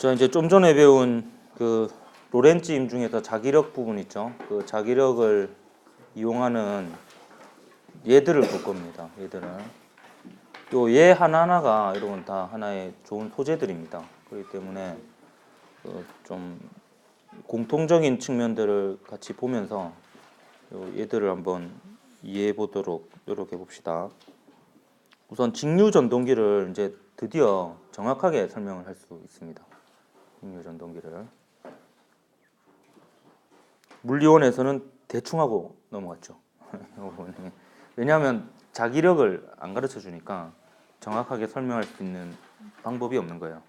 자, 이제 좀 전에 배운 그 로렌츠 임 중에서 자기력 부분 있죠. 그 자기력을 이용하는 얘들을 볼 겁니다. 얘들은 또 얘 하나하나가 이런 다 하나의 좋은 소재들입니다. 그렇기 때문에 좀 공통적인 측면들을 같이 보면서 얘들을 한번 이해해 보도록 노력해 봅시다. 우선 직류 전동기를 이제 드디어 정확하게 설명을 할 수 있습니다. 직류 전동기를 물리원에서는 대충 하고 넘어갔죠. 왜냐하면 자기력을 안 가르쳐 주니까 정확하게 설명할 수 있는 방법이 없는 거예요.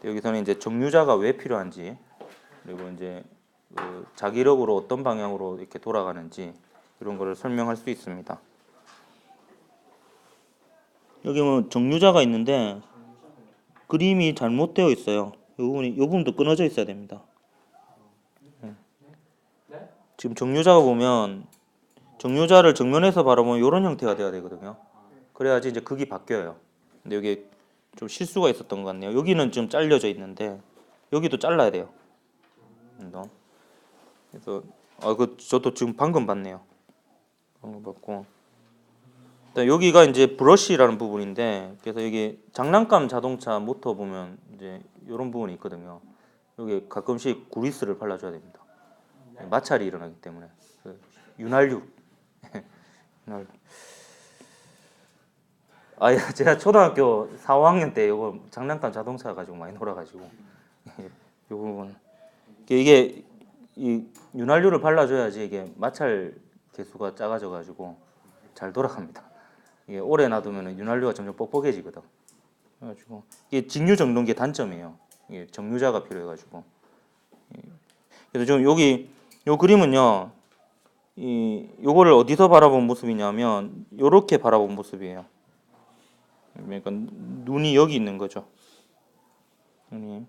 여기서는 이제 정류자가 왜 필요한지, 그리고 이제 그 자기력으로 어떤 방향으로 이렇게 돌아가는지 이런 거를 설명할 수 있습니다. 여기 뭐 정류자가 있는데 그림이 잘못되어 있어요. 이 부분도 끊어져 있어야 됩니다. 지금 정류자가 보면 정류자를 정면에서 바라보면 이런 형태가 돼야 되거든요. 그래야지 이제 극이 바뀌어요. 근데 여기 좀 실수가 있었던 것 같네요. 여기는 좀 잘려져 있는데 여기도 잘라야 돼요. 그래서 그 저도 지금 방금 봤네요. 방금 봤고. 여기가 이제 브러쉬라는 부분인데, 그래서 여기 장난감 자동차 모터 보면 이제 이런 부분이 있거든요. 여기 가끔씩 구리스를 발라줘야 됩니다. 마찰이 일어나기 때문에. 윤활유. 제가 초등학교 4, 5학년 때 이거 장난감 자동차 가지고 많이 놀아가지고 이 부분 이게 이 윤활유를 발라줘야지 이게 마찰 개수가 작아져가지고 잘 돌아갑니다. 이게 오래 놔두면 윤활유가 점점 뻑뻑해지거든. 그래가지고 이게 직류 전동기의 단점이에요. 이게 정류자가 필요해가지고. 그래서 지금 여기 요 그림은요, 요거를 어디서 바라본 모습이냐면 요렇게 바라본 모습이에요. 그러니까 눈이 여기 있는 거죠. 눈이.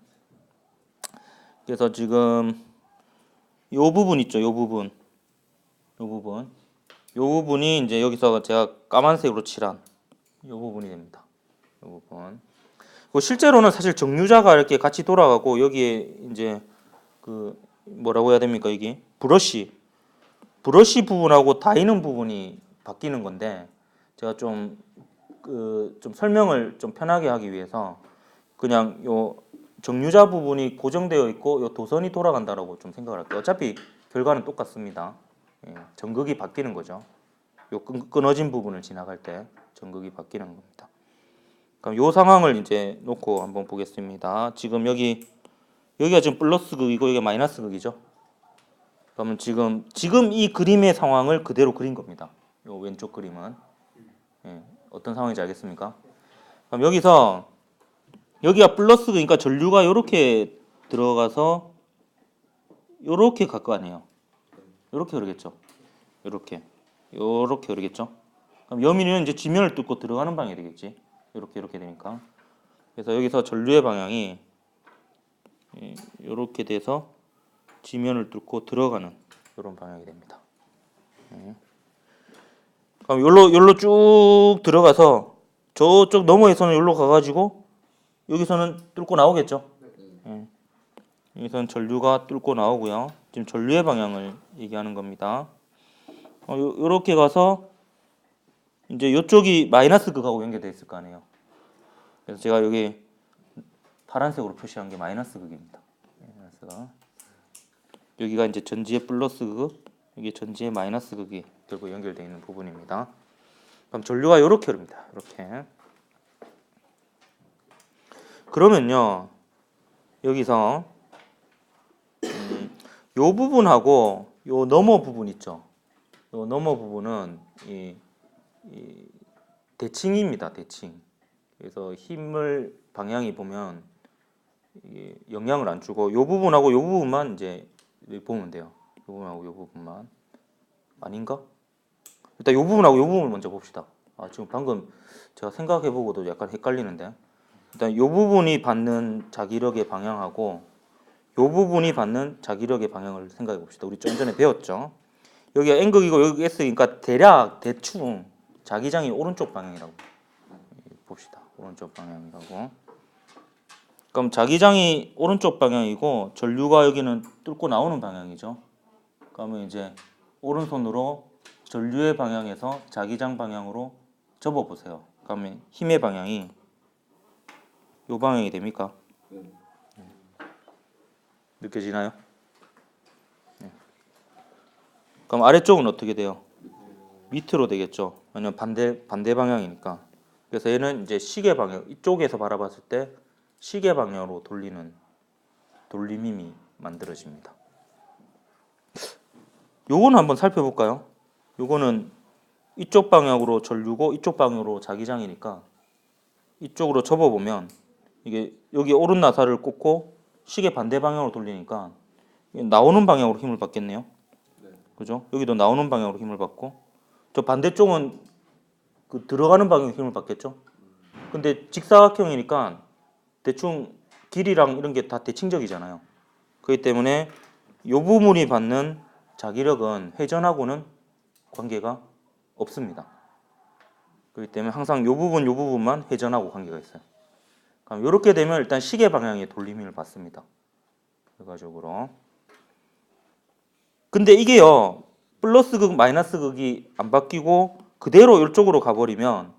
그래서 지금 요 부분 있죠. 요 부분이 이제 여기서 제가 까만색으로 칠한 요 부분이 됩니다. 요 부분. 실제로는 사실 정류자가 이렇게 같이 돌아가고 여기에 이제 그 뭐라고 해야 됩니까? 이게 브러쉬 부분하고 다이는 부분이 바뀌는 건데, 제가 좀 설명을 좀 편하게 하기 위해서 그냥 요 정류자 부분이 고정되어 있고 요 도선이 돌아간다라고 좀 생각을 할게요. 어차피 결과는 똑같습니다. 전극이 바뀌는 거죠. 요 끊어진 부분을 지나갈 때 전극이 바뀌는 겁니다. 그럼 요 상황을 이제 놓고 한번 보겠습니다. 지금 여기가 지금 플러스 극이고 여기가 마이너스 극이죠. 그러면 지금 이 그림의 상황을 그대로 그린 겁니다. 요 왼쪽 그림은 어떤 상황인지 알겠습니까? 그럼 여기가 플러스 그러니까 전류가 이렇게 들어가서 이렇게 갈 거 아니에요. 이렇게 흐르겠죠. 이렇게 흐르겠죠. 그럼 여민은 이제 지면을 뚫고 들어가는 방향이 되겠지. 이렇게 되니까. 그래서 여기서 전류의 방향이 이렇게 돼서 지면을 뚫고 들어가는 이런 방향이 됩니다. 그럼 여기로 쭉 들어가서 저쪽 너머에서는 여기로 가가지고 여기서는 뚫고 나오겠죠. 여기서는 전류가 뚫고 나오고요. 지금 전류의 방향을 얘기하는 겁니다. 요렇게 가서 이제 이쪽이 마이너스 극하고 연결되어 있을 거 아니에요. 그래서 제가 여기 파란색으로 표시한 게 마이너스 극입니다. 여기가 이제 전지의 플러스 극, 여기 전지의 마이너스 극이 결국 연결되어 있는 부분입니다. 그럼 전류가 이렇게 흐릅니다. 이렇게. 그러면요, 여기서 요 부분하고 요 너머 부분 있죠. 요 너머 부분은 이 대칭입니다. 대칭. 그래서 힘을 방향이 보면 영향을 안 주고 요 부분하고 요 부분만 이제 보면 돼요. 요 부분하고 요 부분만. 아닌가? 일단 요 부분하고 요 부분을 먼저 봅시다. 지금 방금 제가 생각해보고도 약간 헷갈리는데, 일단 요 부분이 받는 자기력의 방향하고 요 부분이 받는 자기력의 방향을 생각해 봅시다. 우리 좀 전에 배웠죠. 여기가 N극이고 여기 S니까 대충 자기장이 오른쪽 방향이라고 봅시다. 오른쪽 방향이라고. 그럼 자기장이 오른쪽 방향이고 전류가 여기는 뚫고 나오는 방향이죠. 그러면 이제 오른손으로 전류의 방향에서 자기장 방향으로 접어 보세요. 그러면 힘의 방향이 이 방향이 됩니까? 느껴지나요? 그럼 아래쪽은 어떻게 돼요? 밑으로 되겠죠. 왜냐면 반대 방향이니까. 그래서 얘는 이제 시계 방향, 이쪽에서 바라봤을 때 시계 방향으로 돌리는 돌림힘이 만들어집니다. 요거는 한번 살펴볼까요? 요거는 이쪽 방향으로 전류고 이쪽 방향으로 자기장이니까 이쪽으로 접어보면 이게 여기 오른 나사를 꽂고 시계 반대 방향으로 돌리니까 나오는 방향으로 힘을 받겠네요. 그죠? 여기도 나오는 방향으로 힘을 받고 저 반대쪽은 그 들어가는 방향으로 힘을 받겠죠. 근데 직사각형이니까 대충 길이랑 이런 게 다 대칭적이잖아요. 그렇기 때문에 이 부분이 받는 자기력은 회전하고는 관계가 없습니다. 그렇기 때문에 항상 이 부분만 회전하고 관계가 있어요. 그럼 이렇게 되면 일단 시계 방향의 돌림힘을 받습니다. 결과적으로. 근데 이게요, 플러스 극, 마이너스 극이 안 바뀌고 그대로 이쪽으로 가버리면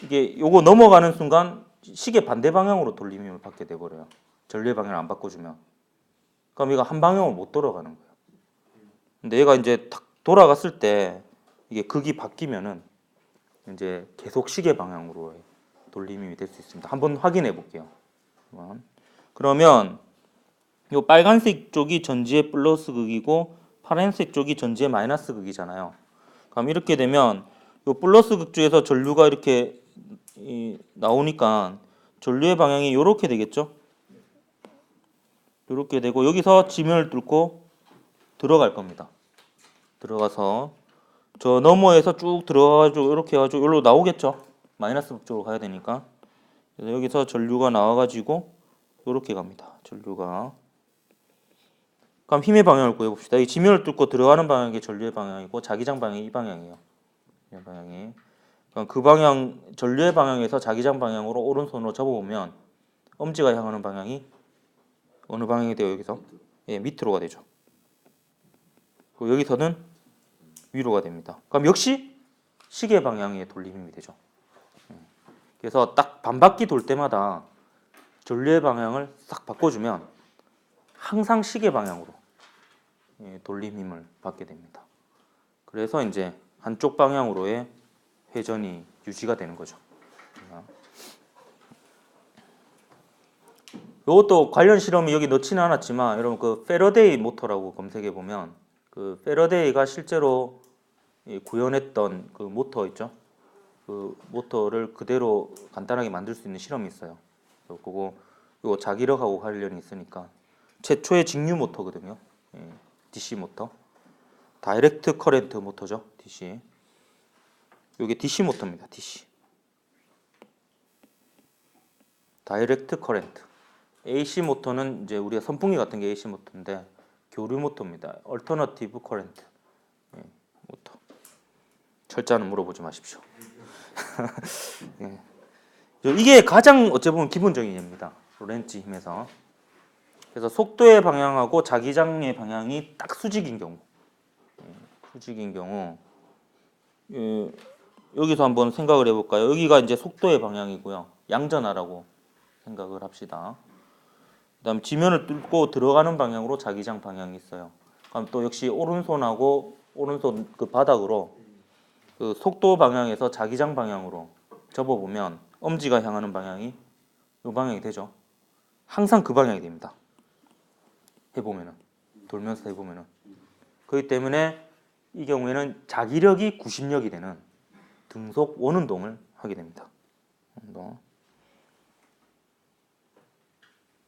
이게 요거 넘어가는 순간 시계 반대 방향으로 돌림힘을 받게 돼버려요. 전류의 방향을 안 바꿔주면. 그럼 이거 한 방향으로 못 돌아가는 거예요. 근데 얘가 이제 탁 돌아갔을 때 이게 극이 바뀌면은 이제 계속 시계 방향으로 돌림힘이 될 수 있습니다. 한번 확인해 볼게요. 그러면 이 빨간색 쪽이 전지의 플러스 극이고 파란색 쪽이 전지의 마이너스 극이잖아요. 그럼 이렇게 되면 이 플러스 극 쪽에서 전류가 이렇게 나오니까 전류의 방향이 이렇게 되겠죠. 이렇게 되고 여기서 지면을 뚫고 들어갈 겁니다. 들어가서 저 너머에서 쭉 들어가가지고 이렇게 해가지고 여기로 나오겠죠. 마이너스 극 쪽으로 가야 되니까. 그래서 여기서 전류가 나와가지고 이렇게 갑니다. 전류가. 그럼 힘의 방향을 구해봅시다. 이 지면을 뚫고 들어가는 방향이 전류의 방향이고 자기장 방향이 이 방향이에요. 이 방향이. 그럼 그 방향 전류의 방향에서 자기장 방향으로 오른손으로 접어보면 엄지가 향하는 방향이 어느 방향이 돼요? 여기서 예, 밑으로가 되죠. 그리고 여기서는 위로가 됩니다. 그럼 역시 시계 방향의 돌림힘이 되죠. 그래서 딱 반바퀴 돌 때마다 전류의 방향을 싹 바꿔주면 항상 시계 방향으로 돌림힘을 받게 됩니다. 그래서 이제 한쪽 방향으로의 회전이 유지가 되는 거죠. 이것도 관련 실험이 여기 넣지는 않았지만 여러분 그 패러데이 모터라고 검색해 보면 그 패러데이가 실제로 구현했던 그 모터 있죠. 그 모터를 그대로 간단하게 만들 수 있는 실험이 있어요. 그거 이거 자기력하고 관련이 있으니까 최초의 직류 모터거든요. DC 모터, 다이렉트 커렌트 모터죠. DC. 이게 DC 모터입니다. DC. 다이렉트 커렌트. AC 모터는 이제 우리가 선풍기 같은 게 AC 모터인데 교류 모터입니다. 얼터너티브 커렌트 모터. 철자는 물어보지 마십시오. 예. 이게 가장 어찌 보면 기본적인 예입니다. 로렌츠 힘에서. 그래서 속도의 방향하고 자기장의 방향이 딱 수직인 경우, 여기서 한번 생각을 해볼까요? 여기가 이제 속도의 방향이고요. 양전하라고 생각을 합시다. 그다음 지면을 뚫고 들어가는 방향으로 자기장 방향이 있어요. 그럼 또 역시 오른손하고 오른손 그 바닥으로 그 속도 방향에서 자기장 방향으로 접어보면 엄지가 향하는 방향이 이 방향이 되죠. 항상 그 방향이 됩니다. 해보면은 돌면서 해보면은 그렇기 때문에 이 경우에는 자기력이 구심력이 되는 등속 원운동을 하게 됩니다.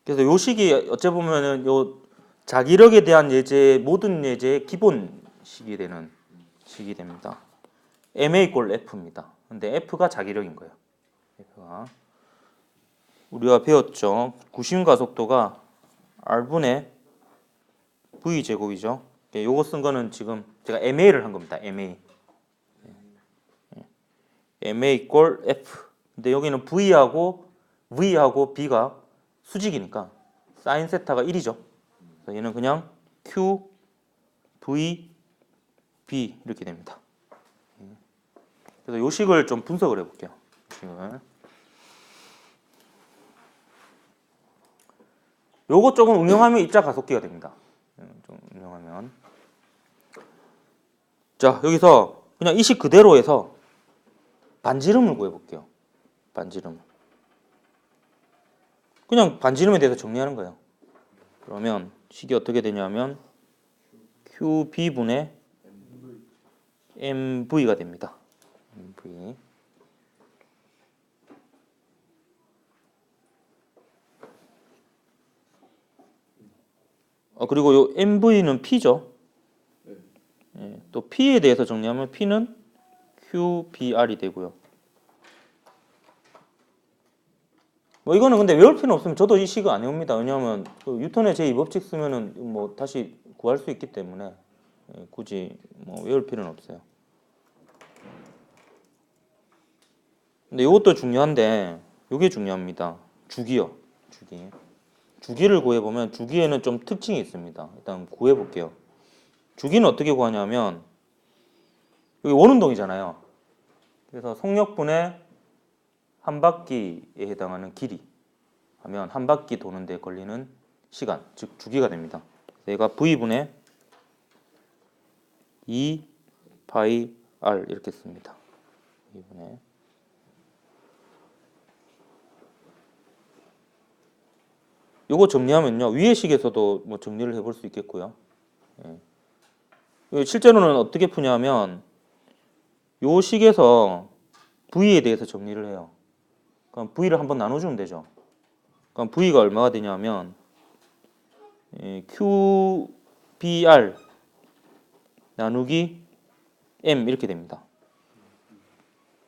그래서 요 식이 어째 보면은 요 자기력에 대한 예제 모든 예제의 기본 식이 되는 식이 됩니다. ma 꼴 f입니다. 근데 f가 자기력인 거예요. f가 우리가 배웠죠. 구심 가속도가 r분의 v 제곱이죠. 요거 쓴 거는 지금 제가 ma를 한 겁니다. ma 꼴 f. 근데 여기는 v하고 b가 수직이니까 사인 세타가 1이죠. 그래서 얘는 그냥 Q, V, B 이렇게 됩니다. 그래서 요 식을 좀 분석을 해볼게요. 식을. 요거 조금 응용하면 입자 가속기가 됩니다. 좀 응용하면. 자, 여기서 그냥 이 식 그대로 해서 반지름을 구해볼게요. 반지름. 그냥 반지름에 대해서 정리하는 거예요. 그러면 식이 어떻게 되냐면 QB분의 MV가 됩니다. MV. 그리고 요 MV는 P죠. 예, 또 P에 대해서 정리하면 P는 QBR이 되고요. 뭐 이거는 근데 외울 필요는 없으면 저도 이 식을 안 외웁니다. 왜냐하면 그 뉴턴의 제2법칙 쓰면은 뭐 다시 구할 수 있기 때문에 굳이 뭐 외울 필요는 없어요. 근데 이것도 중요한데 이게 중요합니다. 주기요. 주기. 주기를 구해보면 주기에는 좀 특징이 있습니다. 일단 구해볼게요. 주기는 어떻게 구하냐면 여기 원운동이잖아요. 그래서 속력분의 한 바퀴에 해당하는 길이 하면 한 바퀴 도는 데 걸리는 시간, 즉 주기가 됩니다. 얘가 V분의 2 파이 R 이렇게 씁니다. 2분의 요거 정리하면요. 위의 식에서도 뭐 정리를 해볼 수 있겠고요. 예. 실제로는 어떻게 푸냐면 요 식에서 V에 대해서 정리를 해요. 그럼 V를 한번 나눠주면 되죠. 그럼 V가 얼마가 되냐면 QBR 나누기 M 이렇게 됩니다.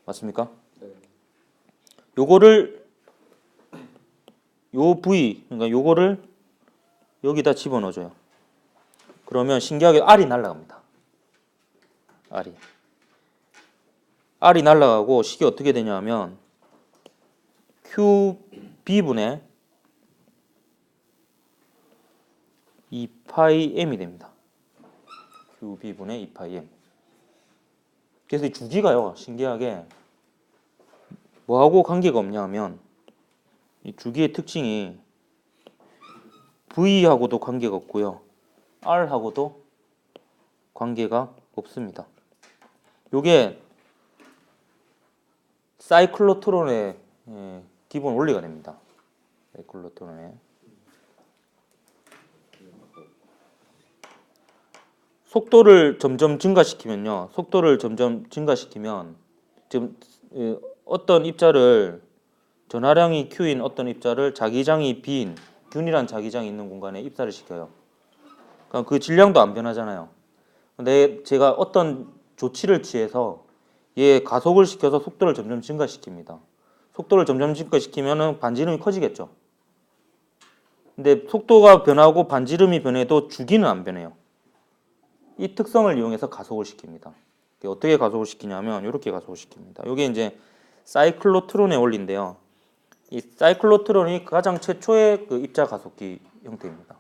맞습니까? 네. 요거를 요 V 그러니까 요거를 여기다 집어넣어줘요. 그러면 신기하게 R이 날아갑니다. R이 날아가고 식이 어떻게 되냐면 QB분의 2파이 M이 됩니다. QB분의 2파이 M. 그래서 이 주기가요, 신기하게 뭐하고 관계가 없냐 하면 이 주기의 특징이 V하고도 관계가 없고요. R하고도 관계가 없습니다. 요게 사이클로트론의 기본 원리가 됩니다. 사이클로트론의 속도를 점점 증가시키면요. 속도를 점점 증가시키면 지금 어떤 입자를 전하량이 Q인 어떤 입자를 자기장이 B인 균이란 자기장이 있는 공간에 입사를 시켜요. 그러니까 그 질량도 안 변하잖아요. 근데 제가 어떤 조치를 취해서 얘 가속을 시켜서 속도를 점점 증가시킵니다. 속도를 점점 증가시키면 반지름이 커지겠죠. 근데 속도가 변하고 반지름이 변해도 주기는 안 변해요. 이 특성을 이용해서 가속을 시킵니다. 어떻게 가속을 시키냐면 이렇게 가속을 시킵니다. 이게 이제 사이클로트론의 원리인데요. 이 사이클로트론이 가장 최초의 그 입자 가속기 형태입니다.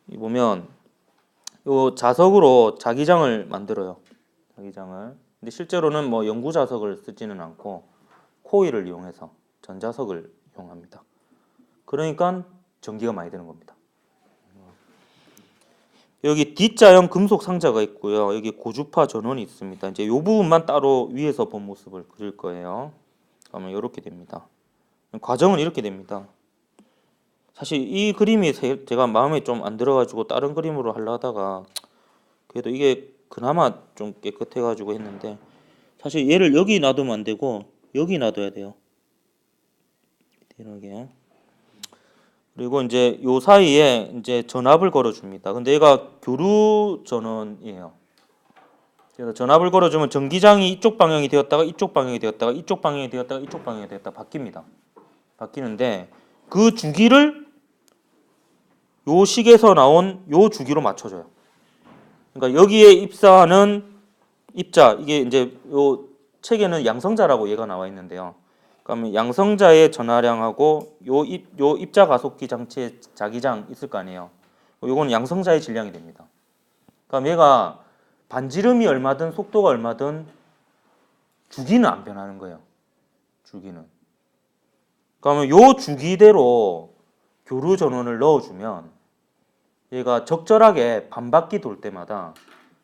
이 보면 요 자석으로 자기장을 만들어요. 자기장을. 근데 실제로는 뭐 영구 자석을 쓰지는 않고 코일을 이용해서 전자석을 이용합니다. 그러니까 전기가 많이 되는 겁니다. 여기 D자형 금속 상자가 있고요. 여기 고주파 전원이 있습니다. 이제 이 부분만 따로 위에서 본 모습을 그릴 거예요. 그러면 이렇게 됩니다. 과정은 이렇게 됩니다. 사실 이 그림이 제가 마음에 좀 안 들어가지고 다른 그림으로 하려 하다가 그래도 이게 그나마 좀 깨끗해가지고 했는데 사실 얘를 여기 놔두면 안 되고 여기 놔둬야 돼요. 이렇게. 그리고 이제 요 사이에 이제 전압을 걸어줍니다. 근데 얘가 교류 전원이에요. 그래서 전압을 걸어주면 전기장이 이쪽 방향이 되었다가 이쪽 방향이 되었다가 이쪽 방향이 되었다가 이쪽 방향이 되었다 바뀝니다. 바뀌는데 그 주기를 요 식에서 나온 요 주기로 맞춰줘요. 그러니까 여기에 입사하는 입자 이게 이제 요 책에는 양성자라고 얘가 나와 있는데요. 그러면 양성자의 전하량하고 요 입자 가속기 장치의 자기장 있을 거 아니에요. 요거는 양성자의 질량이 됩니다. 그럼 얘가 반지름이 얼마든 속도가 얼마든 주기는 안 변하는 거예요. 주기는. 그러면 요 주기대로 교류 전원을 넣어주면 얘가 적절하게 반바퀴 돌 때마다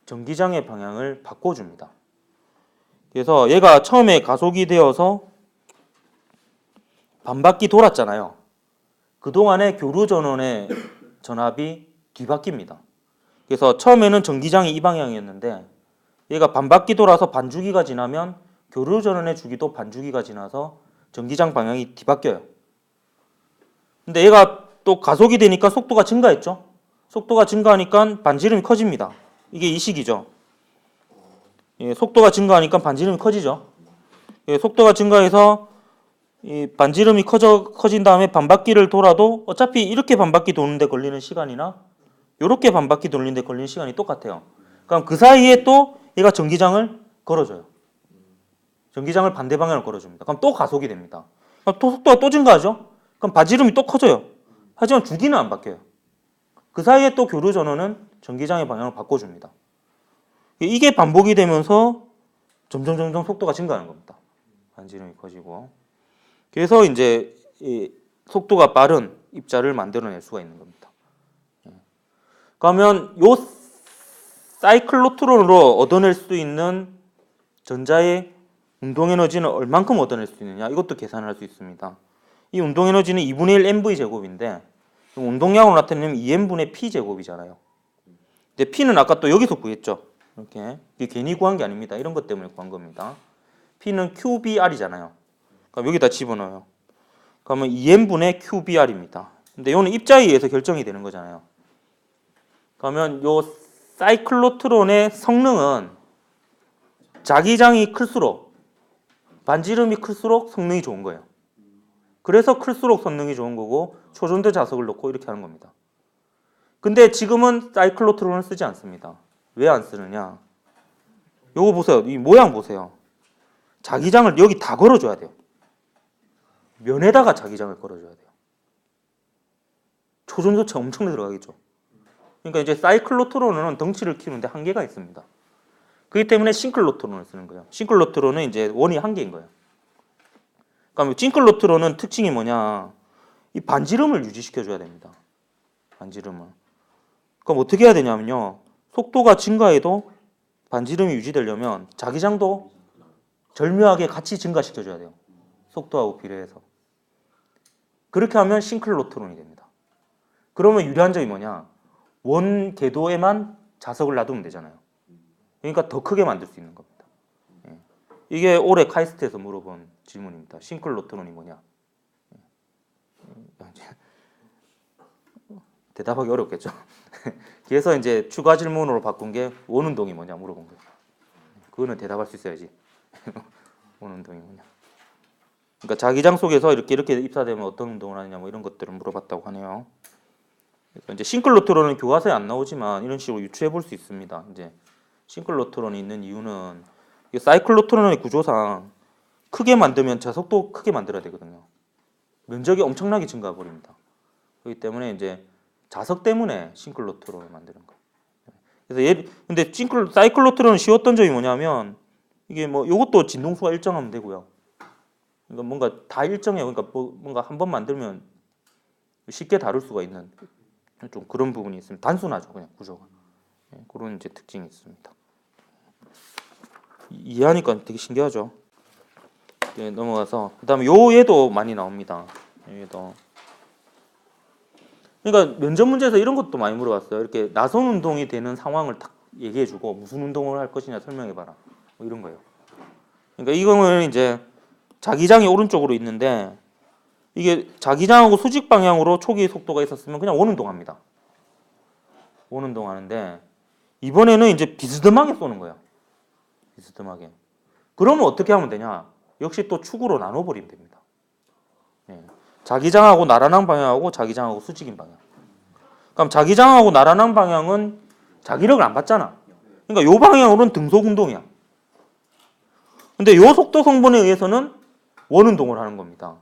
전기장의 방향을 바꿔줍니다. 그래서 얘가 처음에 가속이 되어서 반바퀴 돌았잖아요. 그동안에 교류 전원의 전압이 뒤바뀝니다. 그래서 처음에는 전기장이 이 방향이었는데 얘가 반바퀴 돌아서 반주기가 지나면 교류 전원의 주기도 반주기가 지나서 전기장 방향이 뒤바뀌어요. 근데 얘가 또 가속이 되니까 속도가 증가했죠. 속도가 증가하니까 반지름이 커집니다. 이게 이 식이죠. 예, 속도가 증가하니까 반지름이 커지죠. 예, 속도가 증가해서 이 반지름이 커진 다음에 반바퀴를 돌아도 어차피 이렇게 반바퀴 도는데 걸리는 시간이나 이렇게 반바퀴 돌리는데 걸리는 시간이 똑같아요. 그럼 그 사이에 또 얘가 전기장을 걸어줘요. 전기장을 반대 방향으로 걸어줍니다. 그럼 또 가속이 됩니다. 그럼 또 속도가 또 증가하죠. 그럼 반지름이 또 커져요. 하지만 주기는 안 바뀌어요. 그 사이에 또 교류 전원은 전기장의 방향을 바꿔줍니다. 이게 반복이 되면서 점점 속도가 증가하는 겁니다. 반지름이 커지고. 그래서 이제 이 속도가 빠른 입자를 만들어낼 수가 있는 겁니다. 그러면 요 사이클로트론으로 얻어낼 수 있는 전자의 운동 에너지는 얼만큼 얻어낼 수 있느냐? 이것도 계산을 할 수 있습니다. 이 운동 에너지는 2분의 1 mv 제곱인데 운동량으로 나타내면 2m분의 p 제곱이잖아요. 근데 p는 아까 또 여기서 구했죠. 이렇게 이게 괜히 구한 게 아닙니다. 이런 것 때문에 구한 겁니다. p는 qbr이잖아요. 그럼 여기다 집어넣어요. 그러면 2m분의 qbr입니다. 근데 이거는 입자에 의해서 결정이 되는 거잖아요. 그러면 요 사이클로트론의 성능은 자기장이 클수록 반지름이 클수록 성능이 좋은 거예요. 그래서 클수록 성능이 좋은 거고 초전도 자석을 넣고 이렇게 하는 겁니다. 근데 지금은 사이클로트론을 쓰지 않습니다. 왜 안 쓰느냐? 요거 보세요. 이 모양 보세요. 자기장을 여기 다 걸어줘야 돼요. 면에다가 자기장을 걸어줘야 돼요. 초전도체 엄청 들어가겠죠. 그러니까 이제 사이클로트론은 덩치를 키우는데 한계가 있습니다. 그렇기 때문에 싱클로트론을 쓰는 거예요. 싱클로트론은 이제 원이 한 개인 거예요. 그러니까 싱클로트론은 특징이 뭐냐? 이 반지름을 유지시켜줘야 됩니다. 반지름을. 그럼 어떻게 해야 되냐면요. 속도가 증가해도 반지름이 유지되려면 자기장도 절묘하게 같이 증가시켜줘야 돼요. 속도하고 비례해서. 그렇게 하면 싱클로트론이 됩니다. 그러면 유리한 점이 뭐냐? 원 궤도에만 자석을 놔두면 되잖아요. 그러니까 더 크게 만들 수 있는 겁니다. 예. 이게 올해 카이스트에서 물어본 질문입니다. 싱클로트론이 뭐냐? 대답하기 어렵겠죠. 그래서 이제 추가 질문으로 바꾼 게 원운동이 뭐냐 물어본 거예요. 그거는 대답할 수 있어야지. 원운동이 뭐냐? 그러니까 자기장 속에서 이렇게 입사되면 어떤 운동을 하느냐 뭐 이런 것들을 물어봤다고 하네요. 그래서 이제 싱클로트론은 교과서에 안 나오지만 이런 식으로 유추해 볼 수 있습니다. 이제 싱클로트론이 있는 이유는 사이클로트론의 구조상 크게 만들면 자석도 크게 만들어야 되거든요. 면적이 엄청나게 증가해 버립니다. 그렇기 때문에 이제 자석 때문에 싱클로트론을 만드는 거예요. 그래서 근데 사이클로트론은 쉬웠던 점이 뭐냐면 이게 뭐 이것도 진동수가 일정하면 되고요. 그러니까 뭔가 다 일정해요. 그러니까 뭔가 한 번 만들면 쉽게 다룰 수가 있는 좀 그런 부분이 있습니다. 단순하죠, 그냥 구조가. 그런 이제 특징이 있습니다. 이해하니까 되게 신기하죠. 네, 넘어가서 그다음에 얘도 많이 나옵니다. 얘도. 그러니까 면접 문제에서 이런 것도 많이 물어봤어요. 이렇게 나선 운동이 되는 상황을 딱 얘기해주고 무슨 운동을 할 것이냐 설명해봐라. 뭐 이런 거예요. 그러니까 이거는 이제 자기장이 오른쪽으로 있는데 이게 자기장하고 수직 방향으로 초기 속도가 있었으면 그냥 원운동합니다. 원운동하는데 이번에는 이제 비스듬하게 쏘는 거예요. 비스듬하게. 그러면 어떻게 하면 되냐? 역시 또 축으로 나눠버리면 됩니다. 예. 자기장하고 나란한 방향하고 자기장하고 수직인 방향. 그럼 자기장하고 나란한 방향은 자기력을 안 받잖아. 그러니까 요 방향으로는 등속 운동이야. 근데 요 속도 성분에 의해서는 원운동을 하는 겁니다.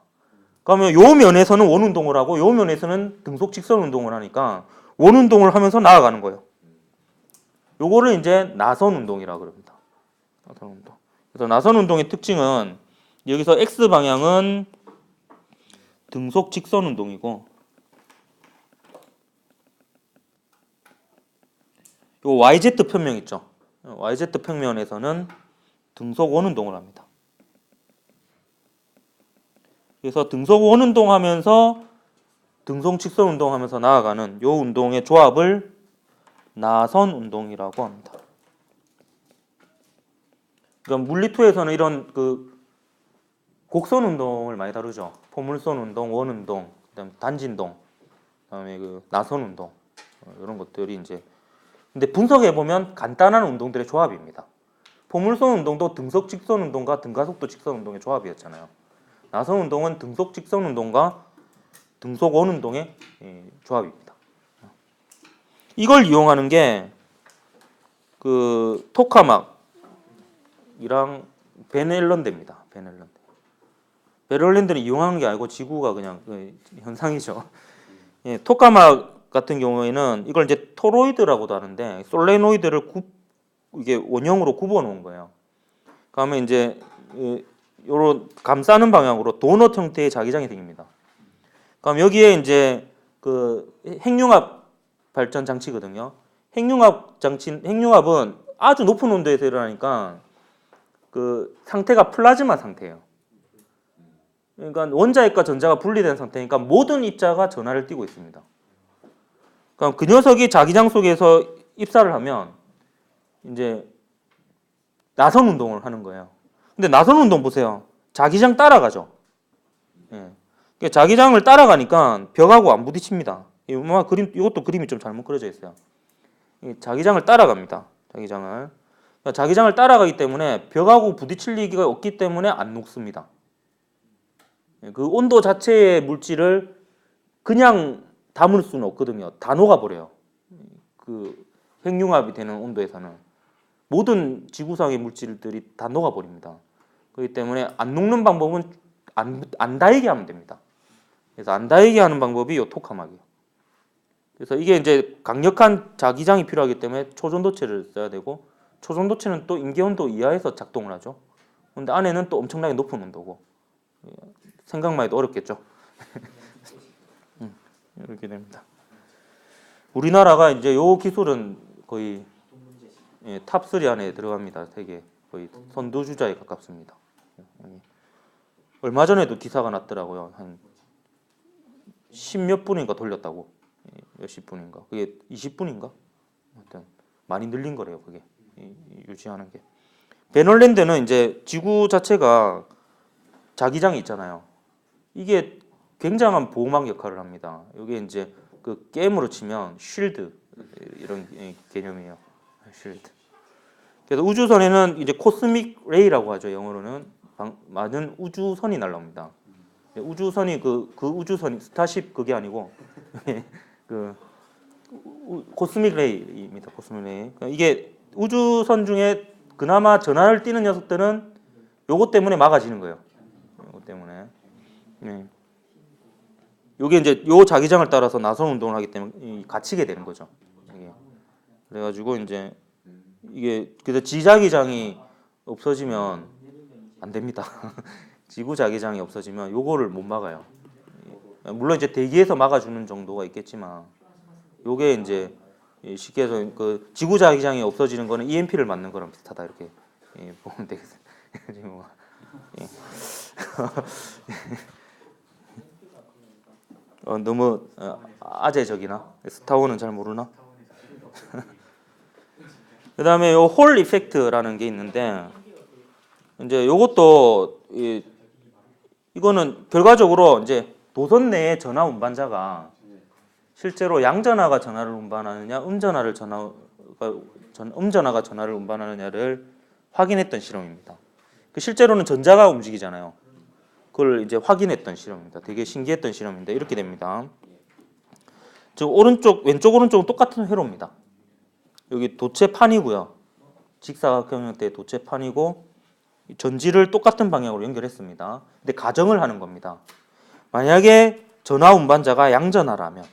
그러면 요 면에서는 원운동을 하고 요 면에서는 등속 직선 운동을 하니까 원운동을 하면서 나아가는 거예요. 요거를 이제 나선 운동이라고 그럽니다. 나선 운동. 그래서 나선 운동의 특징은 여기서 X 방향은 등속 직선 운동이고 요 YZ 평면 있죠. YZ 평면에서는 등속 원운동을 합니다. 그래서 등속 원운동 하면서 등속 직선 운동하면서 나아가는 요 운동의 조합을 나선 운동이라고 합니다. 그러니까 물리2에서는 이런 그 곡선 운동을 많이 다루죠. 포물선 운동, 원 운동, 그다음에 단진동, 그다음에 그 나선 운동 이런 것들이 이제 근데 분석해 보면 간단한 운동들의 조합입니다. 포물선 운동도 등속 직선 운동과 등가속도 직선 운동의 조합이었잖아요. 나선 운동은 등속 직선 운동과 등속 원 운동의 조합입니다. 이걸 이용하는 게 그 토카막이랑 베넬런드입니다. 베넬런드는 이용하는 게 아니고 지구가 그냥 그 현상이죠. 예, 토카막 같은 경우에는 이걸 이제 토로이드라고도 하는데 솔레노이드를 이게 원형으로 굽어 놓은 거예요. 그러면 이제 요런 감싸는 방향으로 도넛 형태의 자기장이 생깁니다. 그럼 여기에 이제 그 핵융합 발전 장치거든요. 핵융합은 아주 높은 온도에서 일어나니까 그 상태가 플라즈마 상태예요. 그러니까 원자핵과 전자가 분리된 상태니까 모든 입자가 전하를 띠고 있습니다. 그럼 그 녀석이 자기장 속에서 입사를 하면 이제 나선 운동을 하는 거예요. 근데 나선 운동 보세요. 자기장 따라가죠. 예. 그러니까 자기장을 따라가니까 벽하고 안 부딪힙니다. 이것도 그림이 좀 잘못 그려져 있어요. 자기장을 따라갑니다. 자기장을 따라가기 때문에 벽하고 부딪힐 리가 없기 때문에 안 녹습니다. 그 온도 자체의 물질을 그냥 담을 수는 없거든요. 다 녹아버려요. 그 핵융합이 되는 온도에서는 모든 지구상의 물질들이 다 녹아버립니다. 그렇기 때문에 안 녹는 방법은 안 닿이게 하면 됩니다. 그래서 안 닿이게 하는 방법이 요 토카막이에요. 그래서 이게 이제 강력한 자기장이 필요하기 때문에 초전도체를 써야 되고 초전도체는 또 임계온도 이하에서 작동을 하죠. 근데 안에는 또 엄청나게 높은 온도고 생각만 해도 어렵겠죠. 이렇게 됩니다. 우리나라가 이제 요 기술은 거의 탑3 안에 들어갑니다. 세계 거의 선두주자에 가깝습니다. 얼마 전에도 기사가 났더라고요. 한 10몇 분인가 돌렸다고. 몇십 분인가. 그게 20분인가? 하여튼 많이 늘린 거래요. 그게 유지하는 게. 베널랜드는 이제 지구 자체가 자기장이 있잖아요. 이게 굉장한 보호막 역할을 합니다. 이게 이제 그 게임으로 치면 쉴드 이런 개념이에요. 쉴드. 그래서 우주선에는 이제 코스믹 레이라고 하죠. 영어로는 많은 우주선이 날라옵니다. 우주선이 그 우주선이 스타쉽 그게 아니고 그 코스믹 레이입니다. 코스믹 레이. 그러니까 이게 우주선 중에 그나마 전하를 띠는 녀석들은 요것 때문에 막아지는 거예요. 요것 때문에. 네. 요게 이제 요 자기장을 따라서 나선 운동을 하기 때문에 갇히게 되는 거죠. 이게. 그래가지고 이제 이게 그래서 지자기장이 없어지면 안 됩니다. 지구 자기장이 없어지면 요거를 못 막아요. 물론 이제 대기에서 막아주는 정도가 있겠지만 요게 이제 쉽게 해서 그 지구 자기장이 없어지는 거는 EMP를 맞는 거랑 비슷하다 이렇게 보면 되겠어요. 너무 아재적이나 스타워는 잘 모르나? 그다음에 요 홀 이펙트라는 게 있는데 이제 요것도 이거는 결과적으로 이제 도선 내의 전하 운반자가 실제로 양전하가 전하를 운반하느냐 음전하가 전하를 운반하느냐를 확인했던 실험입니다. 실제로는 전자가 움직이잖아요. 그걸 이제 확인했던 실험입니다. 되게 신기했던 실험인데 이렇게 됩니다. 즉 왼쪽 오른쪽은 똑같은 회로입니다. 여기 도체판이고요. 직사각형 형태의 도체판이고 전지를 똑같은 방향으로 연결했습니다. 근데 가정을 하는 겁니다. 만약에 전화 운반자가 양전하라면,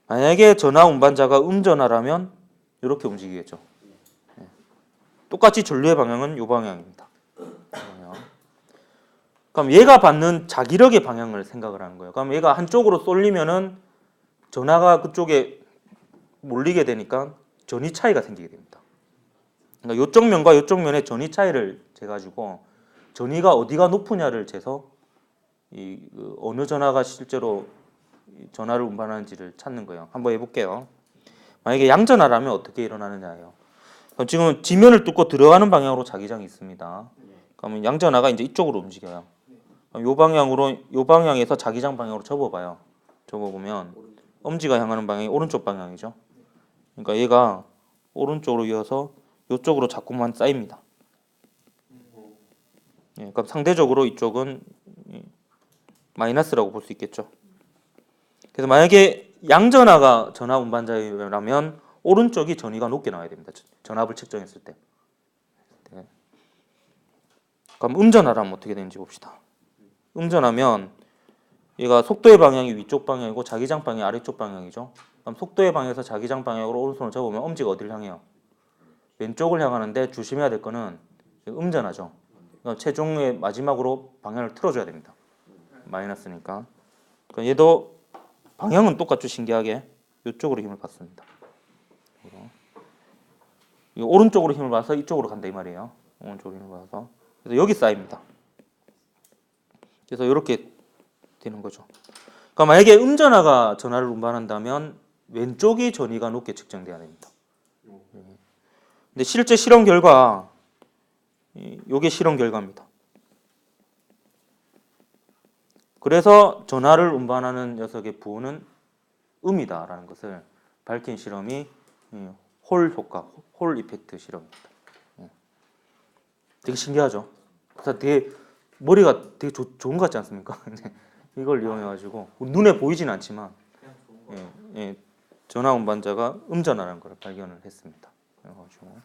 만약에 전화 운반자가 음전하라면 이렇게 움직이겠죠. 똑같이 전류의 방향은 이 방향입니다. 그럼 얘가 받는 자기력의 방향을 생각을 하는 거예요. 그럼 얘가 한쪽으로 쏠리면은 전하가 그쪽에 몰리게 되니까 전위 차이가 생기게 됩니다. 그러니까 이쪽 면과 이쪽 면의 전위 차이를 재가지고 전위가 어디가 높으냐를 재서 어느 전하가 실제로 전하를 운반하는지를 찾는 거예요. 한번 해볼게요. 만약에 양전하라면 어떻게 일어나느냐예요. 그럼 지금 지면을 뚫고 들어가는 방향으로 자기장이 있습니다. 그러면 양전하가 이제 이쪽으로 움직여요. 요 방향으로, 요 방향에서 자기장 방향으로 접어봐요. 접어보면 엄지가 향하는 방향이 오른쪽 방향이죠. 그러니까 얘가 오른쪽으로 이어서 이쪽으로 자꾸만 쌓입니다. 예, 그럼 상대적으로 이쪽은 마이너스라고 볼 수 있겠죠. 그래서 만약에 양전하가 전압 운반자라면 오른쪽이 전위가 높게 나와야 됩니다. 전압을 측정했을 때. 네. 그럼 음전하라면 어떻게 되는지 봅시다. 음전하면 얘가 속도의 방향이 위쪽 방향이고 자기장 방향이 아래쪽 방향이죠. 그럼 속도의 방향에서 자기장 방향으로 오른손을 접으면 엄지가 어디를 향해요? 왼쪽을 향하는데 조심해야 될 거는 음전하죠. 그러니까 최종의 마지막으로 방향을 틀어줘야 됩니다. 마이너스니까. 그러니까 얘도 방향은 똑같죠. 신기하게 이쪽으로 힘을 받습니다. 오른쪽으로 힘을 받아서 이쪽으로 간다 이 말이에요. 오른쪽으로 힘을 받아서. 그래서 여기 쌓입니다. 그래서 이렇게 되는 거죠. 그러니까 만약에 음전하가 전하를 운반한다면 왼쪽이 전위가 높게 측정돼야 됩니다. 근데 실제 실험 결과, 이게 실험 결과입니다. 그래서 전하를 운반하는 녀석의 부호는 음이다라는 것을 밝힌 실험이 홀 효과, 홀 이펙트 실험입니다. 되게 신기하죠? 그래서 되게 머리가 되게 좋은 것 같지 않습니까? 이걸 이용해가지고 눈에 보이진 않지만 전화 운반자가 음전하라는 걸 발견을 했습니다. 그래가지고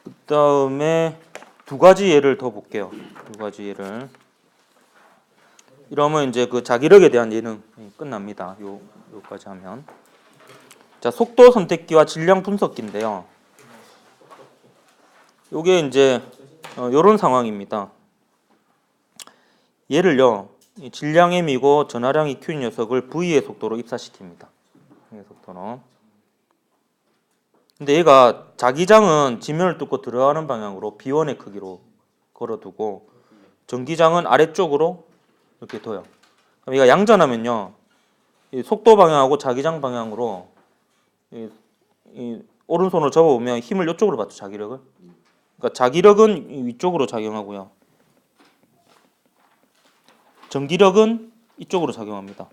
그 다음에 두 가지 예를 더 볼게요. 두 가지 예를. 이러면 이제 그 자기력에 대한 예는 끝납니다. 요까지 하면. 자, 속도 선택기와 질량 분석기인데요. 요게 이제 요런 상황입니다. 얘를요, 질량 M이고 전하량이 Q인 녀석을 V의 속도로 입사시킵니다. V의 속도로. 근데 얘가 자기장은 지면을 뚫고 들어가는 방향으로 B1의 크기로 걸어두고 전기장은 아래쪽으로 이렇게 둬요. 그럼 얘가 양전하면요, 이 속도 방향하고 자기장 방향으로 이 오른손으로 접어보면 힘을 이쪽으로 받죠. 자기력을. 그러니까 자기력은 위쪽으로 작용하고요. 전기력은 이쪽으로 작용합니다.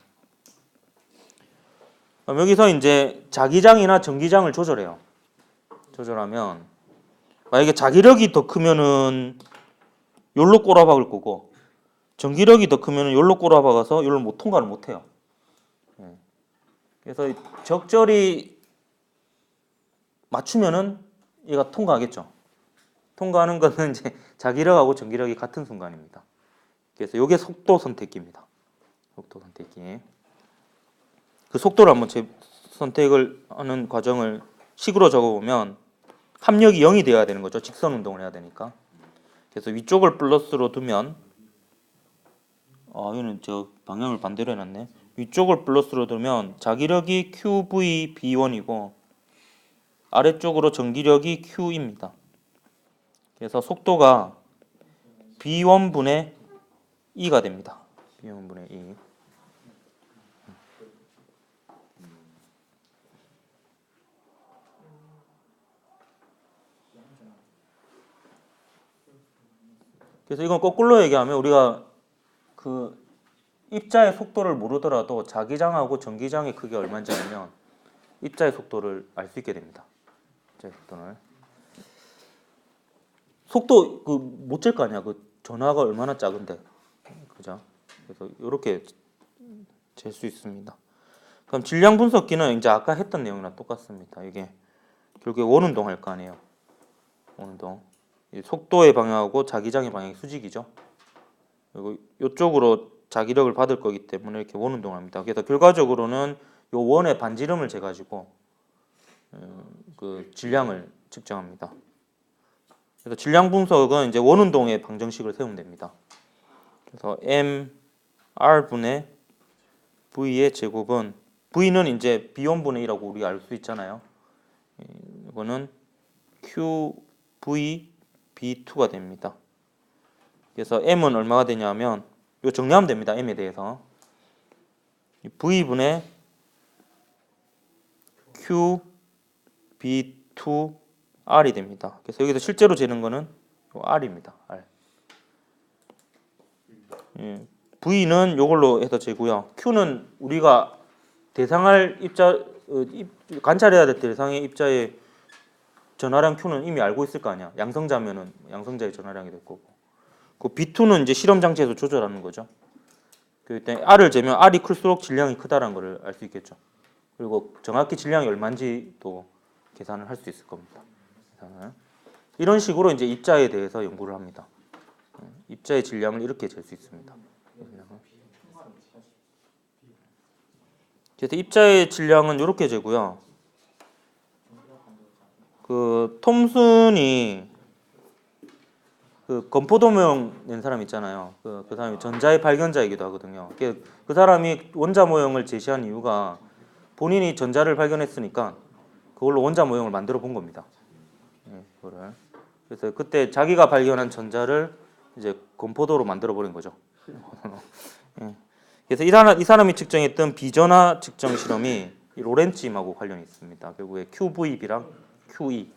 그럼 여기서 이제 자기장이나 전기장을 조절해요. 조절하면 만약에 자기력이 더 크면은 요로 꼬라박을 거고 전기력이 더 크면은 요로 꼬라박아서 요를 통과를 못 해요. 그래서 적절히 맞추면은 얘가 통과하겠죠. 통과하는 거는 이제 자기력하고 전기력이 같은 순간입니다. 그래서 이게 속도 선택기입니다. 속도 선택기. 그 속도를 한번 선택을 하는 과정을 식으로 적어보면 합력이 0이 되어야 되는 거죠. 직선 운동을 해야 되니까. 그래서 위쪽을 플러스로 두면 이거는 저 방향을 반대로 해놨네. 위쪽을 플러스로 두면 자기력이 QV B1이고 아래쪽으로 전기력이 Q입니다. 그래서 속도가 B1분의 E가 됩니다. B1분의 E. 그래서 이건 거꾸로 얘기하면 우리가 그 입자의 속도를 모르더라도 자기장하고 전기장의 크기가 얼마인지 알면 입자의 속도를 알 수 있게 됩니다. 입자의 속도를. 속도 그 못 잴 거 아니야. 그 전하가 얼마나 작은데. 그죠? 그래서 이렇게 잴 수 있습니다. 그럼 질량 분석기는 이제 아까 했던 내용이랑 똑같습니다. 이게 결국에 원운동 할 거 아니에요. 원운동. 속도의 방향하고 자기장의 방향이 수직이죠. 그리고 이쪽으로 자기력을 받을 거기 때문에 이렇게 원운동을 합니다. 그래서 결과적으로는 요 원의 반지름을 재가지고 그 질량을 측정합니다. 그래서 질량 분석은 이제 원운동의 방정식을 세우면 됩니다. 그래서 mr 분의 v의 제곱은 v는 이제 b1분의 1라고 우리가 알 수 있잖아요. 이거는 qv b2가 됩니다. 그래서 m은 얼마가 되냐면 요 정리하면 됩니다. m에 대해서 v분의 q b2 r이 됩니다. 그래서 여기서 실제로 재는 거는 r입니다. r. v는 요걸로 해서 재고요. q는 우리가 대상할 입자 관찰해야 될 대상의 입자의 전하량 q는 이미 알고 있을 거 아니야. 양성자면은 양성자의 전하량이 될 거고. 그 b2는 이제 실험 장치에서 조절하는 거죠. 그때 r을 재면 r이 클수록 질량이 크다라는 걸 알 수 있겠죠. 그리고 정확히 질량이 얼마인지도 계산을 할 수 있을 겁니다. 이런 식으로 이제 입자에 대해서 연구를 합니다. 입자의 질량을 이렇게 잴 수 있습니다. 그래서 입자의 질량은 이렇게 재고요. 그 톰슨이 그 건포도 모형 낸 사람 있잖아요. 그 사람이 전자의 발견자이기도 하거든요. 그 사람이 원자 모형을 제시한 이유가 본인이 전자를 발견했으니까 그걸로 원자 모형을 만들어 본 겁니다. 그거를. 그래서 그때 자기가 발견한 전자를 이제 건포도로 만들어 버린 거죠. 그래서 이 사람이 측정했던 비전하 측정 실험이 로렌츠임하고 관련이 있습니다. 결국에 QVB랑 QE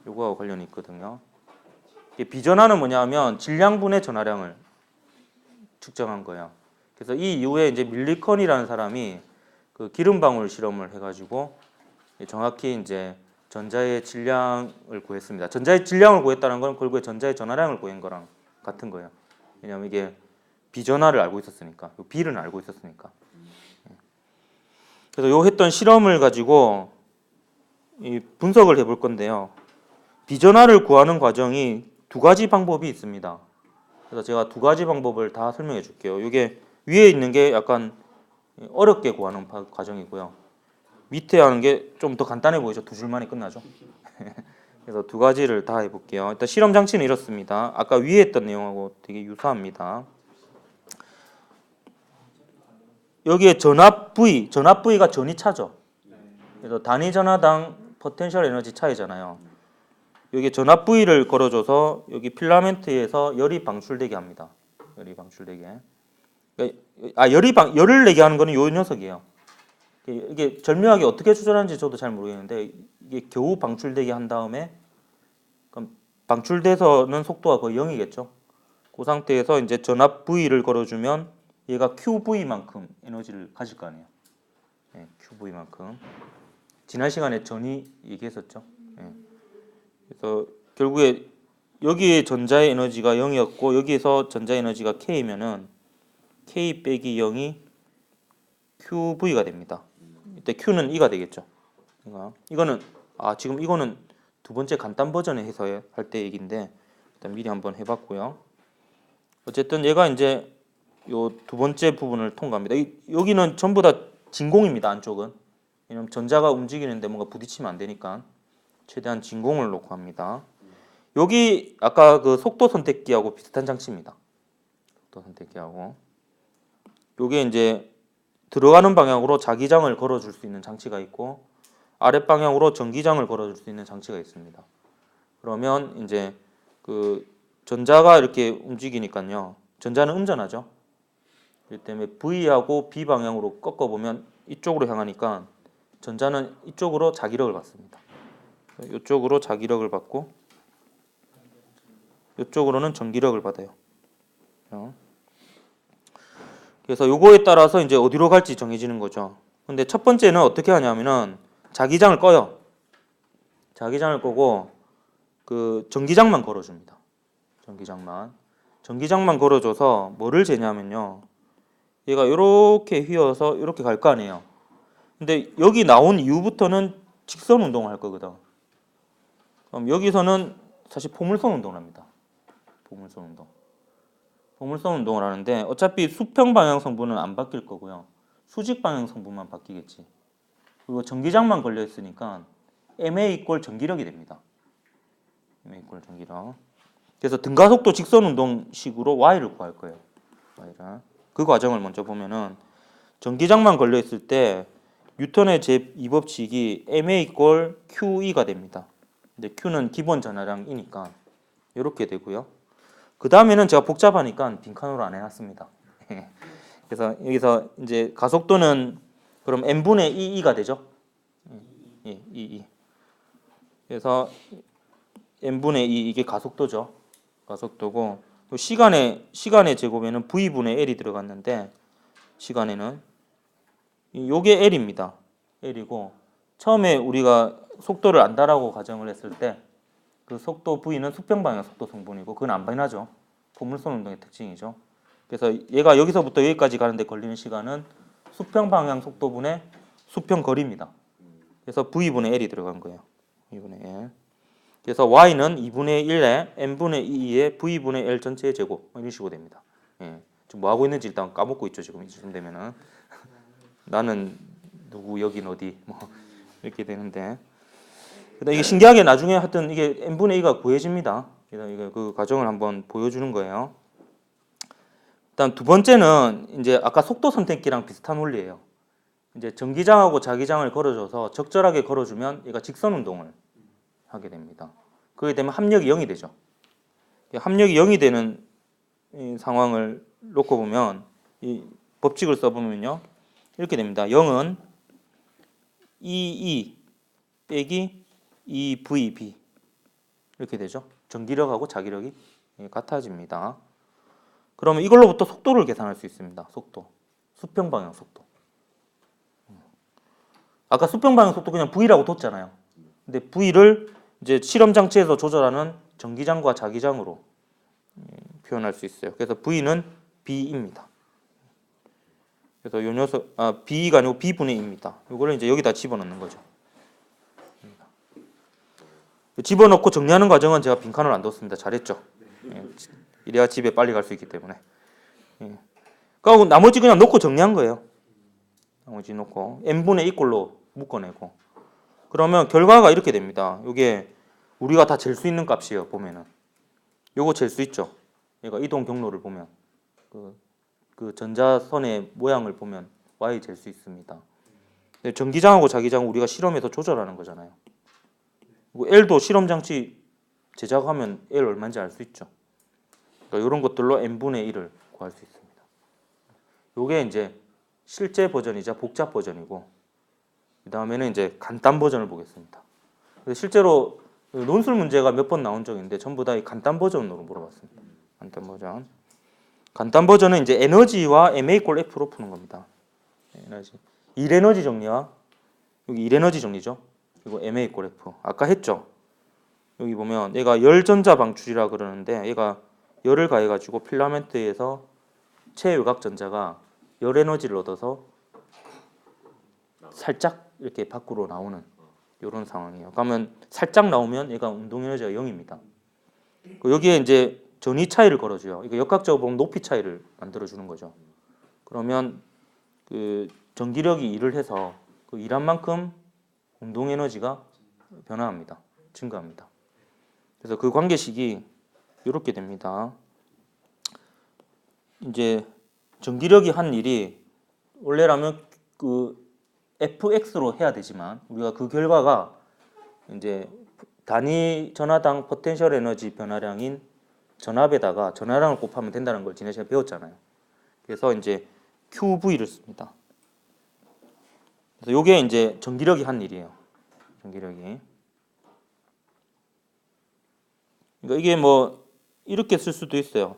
요거하고 관련이 있거든요. 비전하는 뭐냐면 질량분의 전하량을 측정한 거예요. 그래서 이 이후에 이제 밀리컨이라는 사람이 그 기름방울 실험을 해가지고 정확히 이제 전자의 질량을 구했습니다. 전자의 질량을 구했다는 건 결국에 전자의 전하량을 구한 거랑 같은 거예요. 왜냐하면 이게 비전하를 알고 있었으니까, B를 알고 있었으니까. 그래서 요 했던 실험을 가지고 이 분석을 해볼 건데요. 비전하를 구하는 과정이 두 가지 방법이 있습니다. 그래서 제가 두 가지 방법을 다 설명해 줄게요. 이게 위에 있는 게 약간 어렵게 구하는 과정이고요. 밑에 하는 게 좀 더 간단해 보이죠? 두 줄만에 끝나죠? 그래서 두 가지를 다 해볼게요. 일단 실험 장치는 이렇습니다. 아까 위에 했던 내용하고 되게 유사합니다. 여기에 전압 V가 전이 차죠. 그래서 단위 전하당 포텐셜 에너지 차이잖아요. 여기 전압 V를 걸어줘서 여기 필라멘트에서 열이 방출되게 합니다. 열이 방출되게. 열을 내게 하는 거는 요 녀석이에요. 이게 절묘하게 어떻게 조절하는지 저도 잘 모르겠는데 이게 겨우 방출되게 한 다음에 그럼 방출돼서는 속도가 거의 0이겠죠. 그 상태에서 이제 전압 V를 걸어주면 얘가 QV만큼 에너지를 가질 거 아니에요. QV만큼. 지난 시간에 전이 얘기했었죠. 그래서 결국에 여기에 전자의 에너지가 0이었고 여기에서 전자의 에너지가 K면은 K 빼기 0이 QV가 됩니다. 이때 Q는 E가 되겠죠. 이거는 지금 이거는 두 번째 간단 버전에 해서 할 때 얘기인데 일단 미리 한번 해봤고요. 어쨌든 얘가 이제 요 두 번째 부분을 통과합니다. 여기는 전부 다 진공입니다. 안쪽은. 왜냐면 전자가 움직이는데 뭔가 부딪히면 안 되니까 최대한 진공을 놓고 합니다. 여기 아까 그 속도 선택기하고 비슷한 장치입니다. 속도 선택기하고 요게 이제 들어가는 방향으로 자기장을 걸어줄 수 있는 장치가 있고 아랫 방향으로 전기장을 걸어줄 수 있는 장치가 있습니다. 그러면 이제 그 전자가 이렇게 움직이니까요. 전자는 음전하죠. 그렇기 때문에 V하고 B 방향으로 꺾어 보면 이쪽으로 향하니까 전자는 이쪽으로 자기력을 받습니다. 이쪽으로 자기력을 받고 이쪽으로는 전기력을 받아요. 그래서 요거에 따라서 이제 어디로 갈지 정해지는 거죠. 근데 첫 번째는 어떻게 하냐면은 자기장을 꺼요. 자기장을 끄고 그 전기장만 걸어줍니다. 전기장만 걸어줘서 뭐를 재냐면요. 얘가 이렇게 휘어서 이렇게 갈 거 아니에요. 근데 여기 나온 이후부터는 직선 운동을 할 거거든. 그럼 여기서는 사실 포물선 운동을 합니다. 포물선 운동. 포물선 운동을 하는데 어차피 수평 방향 성분은 안 바뀔 거고요. 수직 방향 성분만 바뀌겠지. 그리고 전기장만 걸려 있으니까 MA 이꼴 전기력이 됩니다. MA 이꼴 전기력. 그래서 등가속도 직선 운동식으로 Y를 구할 거예요. Y를. 그 과정을 먼저 보면은 전기장만 걸려 있을 때 뉴턴의 제2법칙이 MA 이꼴 QE가 됩니다. 근데 Q는 기본 전하량이니까 이렇게 되고요. 그 다음에는 제가 복잡하니까 빈칸으로 안 해놨습니다. 그래서 여기서 이제 가속도는 그럼 n분의 2가 되죠. 예, 2. 그래서 n분의 2 이게 가속도죠. 가속도고 시간의 제곱에는 v분의 l이 들어갔는데 시간에는 요게 l입니다. l이고 처음에 우리가 속도를 안다라고 가정을 했을 때 그 속도 v는 수평 방향 속도 성분이고 그건 안 변하죠. 포물선 운동의 특징이죠. 그래서 얘가 여기서부터 여기까지 가는데 걸리는 시간은 수평 방향 속도분의 수평 거리입니다. 그래서 v분의 l이 들어간 거예요. 2분의 l. 그래서 y는 2분의 1에 n분의 2의 v분의 l 전체의 제곱 이런 식으로 됩니다. 예. 지금 뭐 하고 있는지 일단 까먹고 있죠. 지금 이쯤 되면은 나는 누구 여긴 어디 뭐 이렇게 되는데. 이게 신기하게 나중에 하여튼 이게 n분의 2가 구해집니다. 이게 그 과정을 한번 보여주는 거예요. 일단 두 번째는 이제 아까 속도 선택기랑 비슷한 원리예요. 이제 전기장하고 자기장을 걸어줘서 적절하게 걸어주면 얘가 직선 운동을 하게 됩니다. 그렇게 되면 합력이 0이 되죠. 합력이 0이 되는 이 상황을 놓고 보면 이 법칙을 써보면요. 이렇게 됩니다. 0은 EE 빼기 EVB 이렇게 되죠. 전기력하고 자기력이 같아집니다. 그러면 이걸로부터 속도를 계산할 수 있습니다. 속도. 수평 방향 속도. 아까 수평 방향 속도 그냥 V라고 뒀잖아요. 근데 V를 이제 실험 장치에서 조절하는 전기장과 자기장으로 표현할 수 있어요. 그래서 V는 B입니다. 그래서 요 녀석 B가 아니고 B분의 2입니다. 이거를 이제 여기다 집어넣는 거죠. 집어넣고 정리하는 과정은 제가 빈칸을 안 뒀습니다. 잘했죠? 예, 이래야 집에 빨리 갈 수 있기 때문에. 예. 그리고 나머지 그냥 놓고 정리한 거예요. 나머지 놓고 n분의 2꼴로 묶어내고 그러면 결과가 이렇게 됩니다. 이게 우리가 다 잴 수 있는 값이에요. 보면은 요거 잴 수 있죠. 얘가 이동 경로를 보면 그 전자선의 모양을 보면 y 잴 수 있습니다. 전기장하고 자기장은 우리가 실험에서 조절하는 거잖아요. L도 실험 장치 제작하면 L 얼마인지 알 수 있죠. 그러니까 이런 것들로 n분의 1을 구할 수 있습니다. 이게 이제 실제 버전이자 복잡 버전이고 그 다음에는 이제 간단 버전을 보겠습니다. 실제로 논술 문제가 몇 번 나온 적인데 전부 다 이 간단 버전으로 물어봤습니다. 간단 버전. 간단 버전은 이제 에너지와 MA 꼴 F로 푸는 겁니다. 에너지. 1에너지 정리와 여기 1에너지 정리죠. 그리고 MA 꼴 F. 아까 했죠. 여기 보면 얘가 열전자 방출이라 그러는데 얘가 열을 가해가지고 필라멘트에서 최외곽 전자가 열 에너지를 얻어서 살짝 이렇게 밖으로 나오는 이런 상황이에요. 그러면 살짝 나오면 얘가 운동 에너지가 0입니다. 여기에 이제 전위 차이를 걸어줘요. 이거 역학적으로 보면 높이 차이를 만들어주는 거죠. 그러면 그 전기력이 일을 해서 그 일한 만큼 운동 에너지가 변화합니다. 증가합니다. 그래서 그 관계식이 이렇게 됩니다. 이제 전기력이 한 일이 원래라면 그 fx로 해야 되지만 우리가 그 결과가 이제 단위 전하당 포텐셜 에너지 변화량인 전압에다가 전하량을 곱하면 된다는 걸 지난 시간에 배웠잖아요. 그래서 이제 QV를 씁니다. 그래서 이게 이제 전기력이 한 일이에요. 전기력이. 그러니까 이게 뭐 이렇게 쓸 수도 있어요.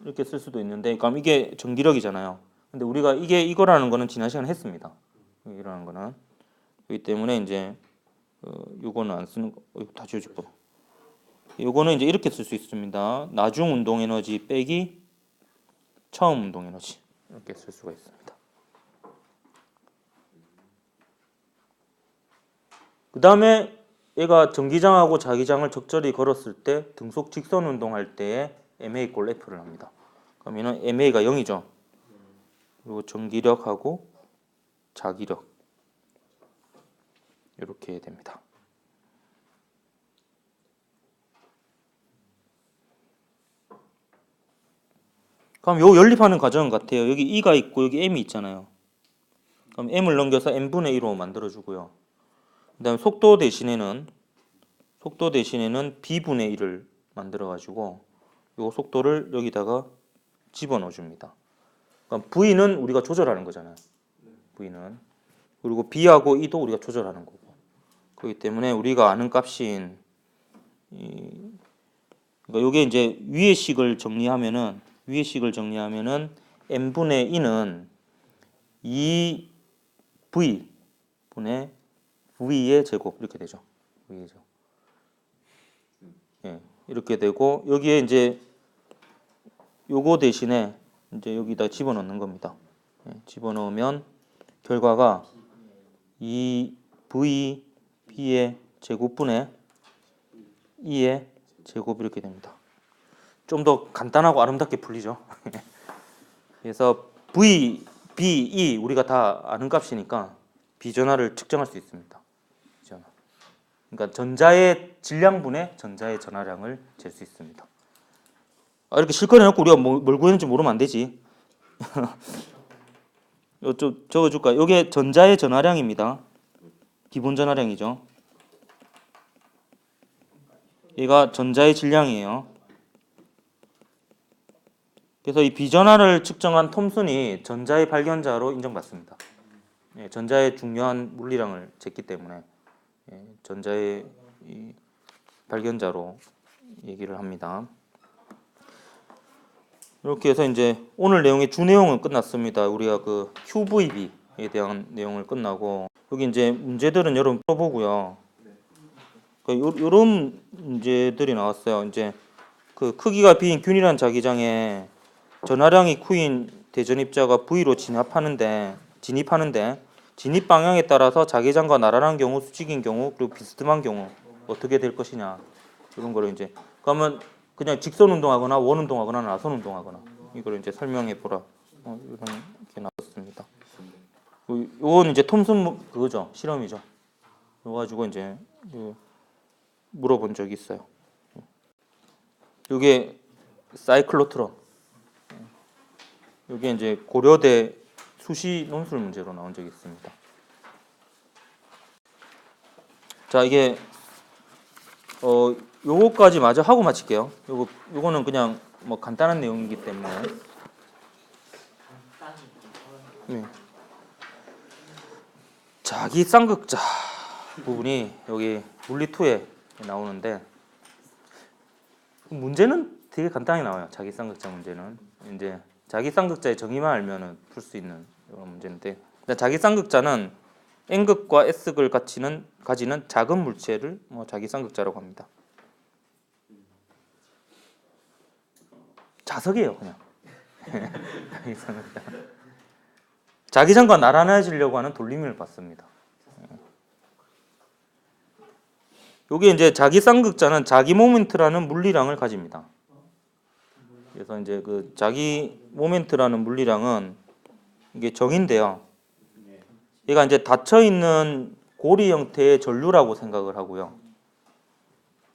이렇게 쓸 수도 있는데, 그럼 이게 전기력이잖아요. 근데 우리가 이게 이거라는 거는 지난 시간에 했습니다. 이라는 거는 그렇기 때문에 이제 요거는 안 쓰는 거. 다 지워질 거. 요거는 이제 이렇게 쓸 수 있습니다. 나중 운동 에너지 빼기 처음 운동 에너지 이렇게 쓸 수가 있습니다. 그 다음에 얘가 전기장하고 자기장을 적절히 걸었을 때 등속 직선 운동할 때에 MA 꼴 F를 합니다. 그럼 얘는 MA가 0이죠. 그리고 전기력하고 자기력 이렇게 됩니다. 그럼 요 연립하는 과정은 같아요. 여기 E가 있고 여기 M이 있잖아요. 그럼 M을 넘겨서 N분의 1로 만들어주고요. 그 다음에 속도 대신에는 B분의 1을 만들어가지고 요 속도를 여기다가 집어넣어 줍니다. 그럼 V는 우리가 조절하는 거잖아요. V는. 그리고 B하고 E도 우리가 조절하는 거고. 그렇기 때문에 우리가 아는 값인 그러니까 요게 이제 위의 식을 정리하면은 n분의 2는 2v 분의 v의 제곱 이렇게 되죠. v죠. 예, 이렇게 되고 여기에 이제 요거 대신에 이제 여기다 집어넣는 겁니다. 예, 집어넣으면 결과가 2v b의 제곱분의 2의 제곱 이렇게 됩니다. 좀 더 간단하고 아름답게 풀리죠. 그래서 V, B, E 우리가 다 아는 값이니까 비전화를 측정할 수 있습니다. 비전화. 그러니까 전자의 질량분의 전자의 전하량을 잴 수 있습니다. 이렇게 실컷 해놓고 우리가 뭘 구했는지 모르면 안 되지. 좀 적어줄까? 이게 전자의 전하량입니다. 기본 전하량이죠. 얘가 전자의 질량이에요. 그래서 이 비전화를 측정한 톰슨이 전자의 발견자로 인정받습니다. 예, 전자의 중요한 물리량을 쟀기 때문에 전자의 발견자로 얘기를 합니다. 이렇게 해서 이제 오늘 내용의 주 내용은 끝났습니다. 우리가 그 QVB에 대한 내용을 끝나고 여기 이제 문제들은 여러분 풀어보고요. 이런 문제들이 나왔어요. 이제 그 크기가 B인 균일한 자기장에 전하량이 Q인 대전입자가 V로 진입하는데 진입 방향에 따라서 자기장과 나란한 경우, 수직인 경우, 그리고 비스듬한 경우 어떻게 될 것이냐 이런 거를 이제 그러면 그냥 직선 운동하거나 원 운동하거나 나선 운동하거나 이걸 이제 설명해 보라 이런 게 나왔습니다. 이건 이제 톰슨 그거죠 실험이죠. 이거 가지고 이제 물어본 적이 있어요. 이게 사이클로트론. 이게 이제 고려대 수시 논술 문제로 나온 적이 있습니다. 자, 이게 요거까지 마저 하고 마칠게요. 요거는 그냥 뭐 간단한 내용이기 때문에. 네. 자기 쌍극자 부분이 여기 물리2에 나오는데 문제는 되게 간단히 나와요. 자기 쌍극자 문제는 이제 자기 쌍극자의 정의만 알면은 풀 수 있는 이런 문제인데 자기 쌍극자는 N극과 S극을 가지는 작은 물체를 자기 쌍극자라고 합니다. 자석이에요, 그냥. 자기 쌍극자. 자기장과 나란해지려고 하는 돌림을 받습니다. 요게 이제 자기 쌍극자는 자기 모멘트라는 물리량을 가집니다. 그래서 이제 그 자기 모멘트라는 물리량은 이게 정인데요. 얘가 이제 닫혀 있는 고리 형태의 전류라고 생각을 하고요.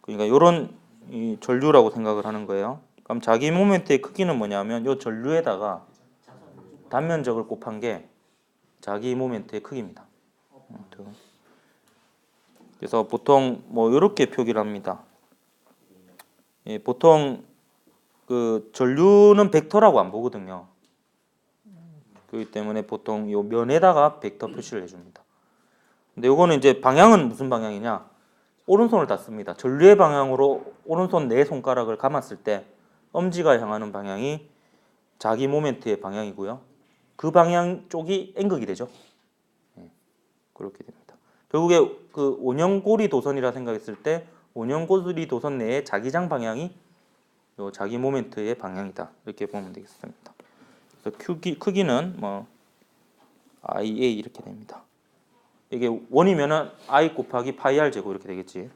그러니까 이런 전류라고 생각을 하는 거예요. 그럼 자기 모멘트의 크기는 뭐냐면 이 전류에다가 단면적을 곱한 게 자기 모멘트의 크기입니다. 그래서 보통 뭐 이렇게 표기를 합니다. 보통 그 전류는 벡터라고 안 보거든요. 그렇기 때문에 보통 요 면에다가 벡터 표시를 해줍니다. 근데 요거는 이제 방향은 무슨 방향이냐? 오른손을 닫습니다. 전류의 방향으로 오른손 네 손가락을 감았을 때 엄지가 향하는 방향이 자기 모멘트의 방향이고요. 그 방향 쪽이 N극이 되죠. 그렇게 됩니다. 결국에 그 원형고리 도선이라 생각했을 때 원형고리 도선 내의 자기장 방향이 요 자기 모멘트의 방향이다. 이렇게 보면 되겠습니다. 그래서 크기는 뭐 IA 이렇게 됩니다. 이게 원이면은 I 곱하기 파이 R 제곱 이렇게 되겠지.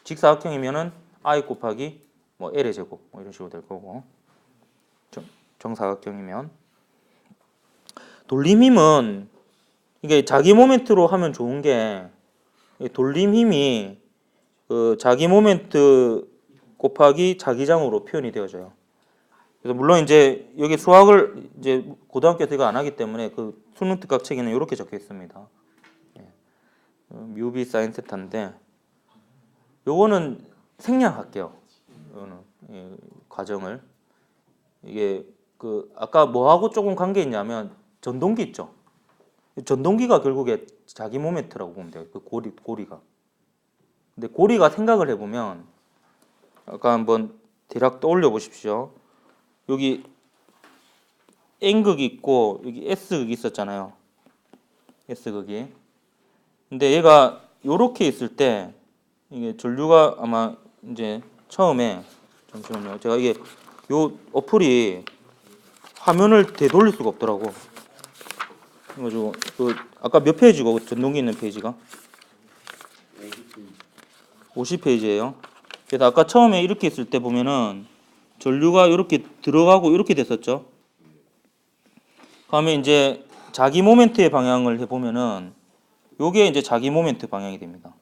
직사각형이면은 I 곱하기 뭐 L의 제곱 뭐 이런 식으로 될 거고. 정사각형이면 돌림 힘은 이게 자기 모멘트로 하면 좋은 게 돌림 힘이 그 자기 모멘트 곱하기 자기장으로 표현이 되어져요. 그래서 물론 이제 여기 수학을 이제 고등학교에서 이거 안 하기 때문에 그 수능 특각 책에는 이렇게 적혀 있습니다. 뮤비 사인 세타인데 요거는 생략할게요. 요거는 과정을 이게 그 아까 뭐하고 조금 관계 있냐면 전동기 있죠. 전동기가 결국에 자기 모멘트라고 보면 돼요. 그 고리가. 근데 고리가 생각을 해보면 아까 한번 대략 떠올려 보십시오. 여기 N극이 있고 여기 S극이 있었잖아요. S극이. 근데 얘가 요렇게 있을 때 이게 전류가 아마 이제 처음에 잠시만요. 제가 이게 요 어플이 화면을 되돌릴 수가 없더라고. 그래가지고 그 아까 몇 페이지고 전동기 있는 페이지가 50페이지예요. 그래서 아까 처음에 이렇게 있을 때 보면은 전류가 이렇게 들어가고 이렇게 됐었죠. 그다음에 이제 자기 모멘트의 방향을 해보면은 요게 이제 자기 모멘트 방향이 됩니다.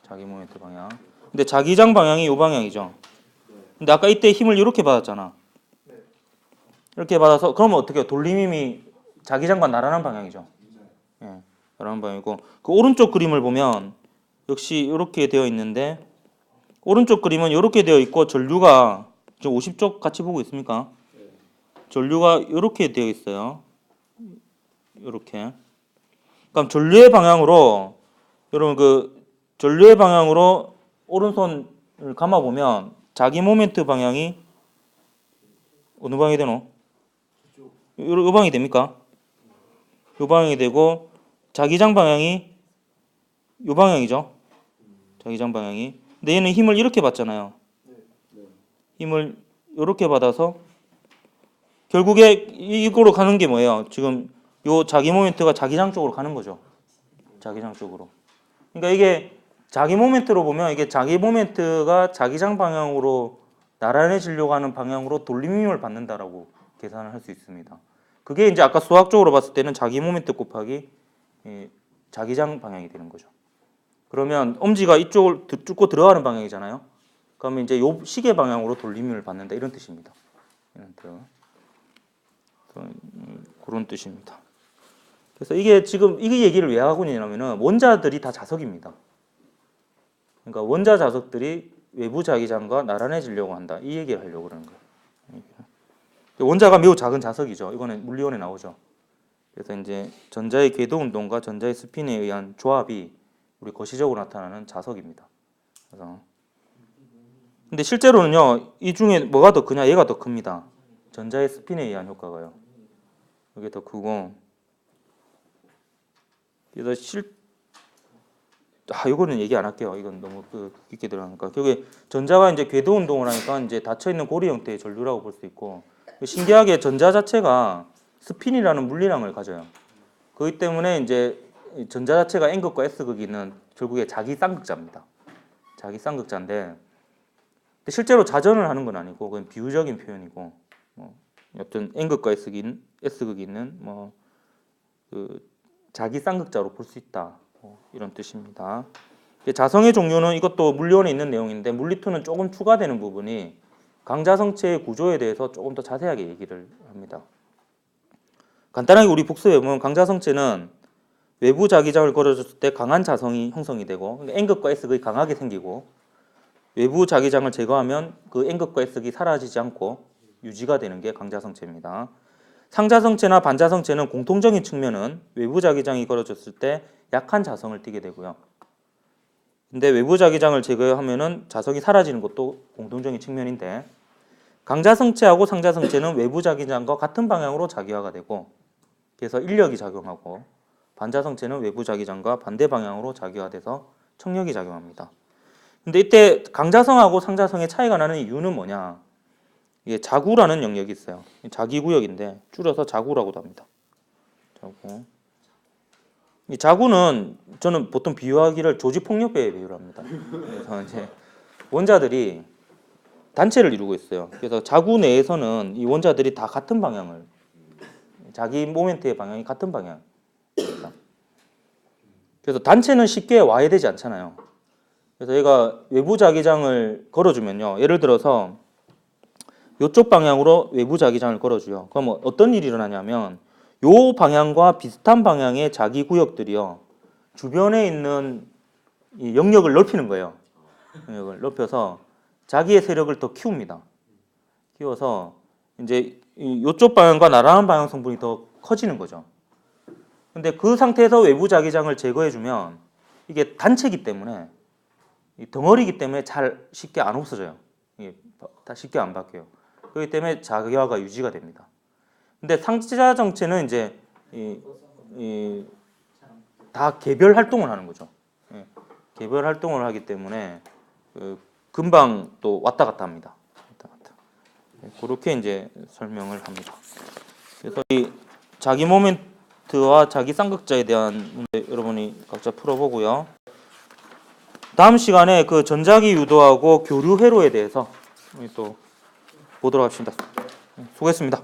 자기 모멘트 방향. 근데 자기장 방향이 요 방향이죠. 근데 아까 이때 힘을 이렇게 받았잖아. 이렇게 받아서 그러면 어떻게 해요? 돌림힘이 자기장과 나란한 방향이죠. 예, 나란한 방향이고 그 오른쪽 그림을 보면 역시 이렇게 되어 있는데 오른쪽 그림은 이렇게 되어 있고 전류가 지금 50쪽 같이 보고 있습니까? 전류가 이렇게 되어 있어요. 이렇게. 그럼 전류의 방향으로 여러분 그 전류의 방향으로 오른손을 감아 보면 자기 모멘트 방향이 어느 방향이 되노? 이 방향이 됩니까? 이 방향이 되고 자기장 방향이 이 방향이죠. 자기장 방향이. 근데 얘는 힘을 이렇게 받잖아요. 힘을 이렇게 받아서 결국에 이거로 가는 게 뭐예요? 지금 요 자기 모멘트가 자기장 쪽으로 가는 거죠. 자기장 쪽으로. 그러니까 이게 자기 모멘트로 보면 이게 자기 모멘트가 자기장 방향으로 나란해지려고 하는 방향으로 돌림힘을 받는다라고 계산을 할 수 있습니다. 그게 이제 아까 수학적으로 봤을 때는 자기 모멘트 곱하기 자기장 방향이 되는 거죠. 그러면 엄지가 이쪽을 뚫고 들어가는 방향이잖아요. 그러면 이제 요 시계 방향으로 돌림힘을 받는다 이런 뜻입니다. 이런 뜻. 그런 뜻입니다. 그래서 이게 지금 이 얘기를 왜 하고 있냐면은 원자들이 다 자석입니다. 그러니까 원자 자석들이 외부 자기장과 나란해지려고 한다. 이 얘기를 하려고 그러는 거예요. 원자가 매우 작은 자석이죠. 이거는 물리원에 나오죠. 그래서 이제 전자의 궤도 운동과 전자의 스핀에 의한 조합이 우리 거시적으로 나타나는 자석입니다. 그래서 근데 실제로는요, 이 중에 뭐가 더 크냐? 얘가 더 큽니다. 전자의 스핀에 의한 효과가요. 이게 더 크고, 그래서 이거는 얘기 안 할게요. 이건 너무 깊게 들어가니까. 결국에 전자가 이제 궤도 운동을 하니까 이제 닫혀 있는 고리 형태의 전류라고 볼 수 있고, 신기하게 전자 자체가 스핀이라는 물리량을 가져요. 그렇기 때문에 이제 전자 자체가 N극과 S극이 있는 결국에 자기 쌍극자입니다. 자기 쌍극자인데 실제로 자전을 하는 건 아니고 그건 비유적인 표현이고 어떤 N극과 S극이 있는 그 자기 쌍극자로 볼 수 있다. 이런 뜻입니다. 자성의 종류는 이것도 물리원에 있는 내용인데 물리2는 조금 추가되는 부분이 강자성체의 구조에 대해서 조금 더 자세하게 얘기를 합니다. 간단하게 우리 복습해보면 강자성체는 외부 자기장을 걸어줬을 때 강한 자성이 형성이 되고 N극과 S극이 강하게 생기고 외부 자기장을 제거하면 그 N극과 S극이 사라지지 않고 유지가 되는 게 강자성체입니다. 상자성체나 반자성체는 공통적인 측면은 외부 자기장이 걸어졌을 때 약한 자성을 띠게 되고요. 근데 외부 자기장을 제거하면은 자성이 사라지는 것도 공통적인 측면인데 강자성체하고 상자성체는 외부 자기장과 같은 방향으로 자기화가 되고 그래서 인력이 작용하고 반자성체는 외부 자기장과 반대 방향으로 자기화돼서 청력이 작용합니다. 근데 이때 강자성하고 상자성의 차이가 나는 이유는 뭐냐? 이게 자구라는 영역이 있어요. 자기구역인데 줄여서 자구라고도 합니다. 자구. 이 자구는 저는 보통 비유하기를 조직폭력배에 비유를 합니다. 그래서 이제 원자들이 단체를 이루고 있어요. 그래서 자구 내에서는 이 원자들이 다 같은 방향을, 자기 모멘트의 방향이 같은 방향입니다. 그래서 단체는 쉽게 와해되지 않잖아요. 그래서 얘가 외부 자기장을 걸어주면요. 예를 들어서 이쪽 방향으로 외부 자기장을 걸어줘요. 그럼 어떤 일이 일어나냐면 요 방향과 비슷한 방향의 자기 구역들이요. 주변에 있는 이 영역을 넓히는 거예요. 영역을 넓혀서 자기의 세력을 더 키웁니다. 키워서 이제 이쪽 방향과 나란한 방향 성분이 더 커지는 거죠. 근데 그 상태에서 외부 자기장을 제거해주면 이게 단체이기 때문에 덩어리이기 때문에 잘 쉽게 안 없어져요. 이게 다 쉽게 안 바뀌어요. 그렇기 때문에 자기화가 유지가 됩니다. 근데 상자 정체는 이제 다 개별 활동을 하는 거죠. 예, 개별 활동을 하기 때문에 금방 또 왔다 갔다 합니다. 왔다 갔다. 그렇게 이제 설명을 합니다. 그래서 이 자기 모멘트와 자기 쌍극자에 대한 문제 여러분이 각자 풀어보고요. 다음 시간에 그 전자기 유도하고 교류 회로에 대해서 또 보도록 하겠습니다. 수고했습니다.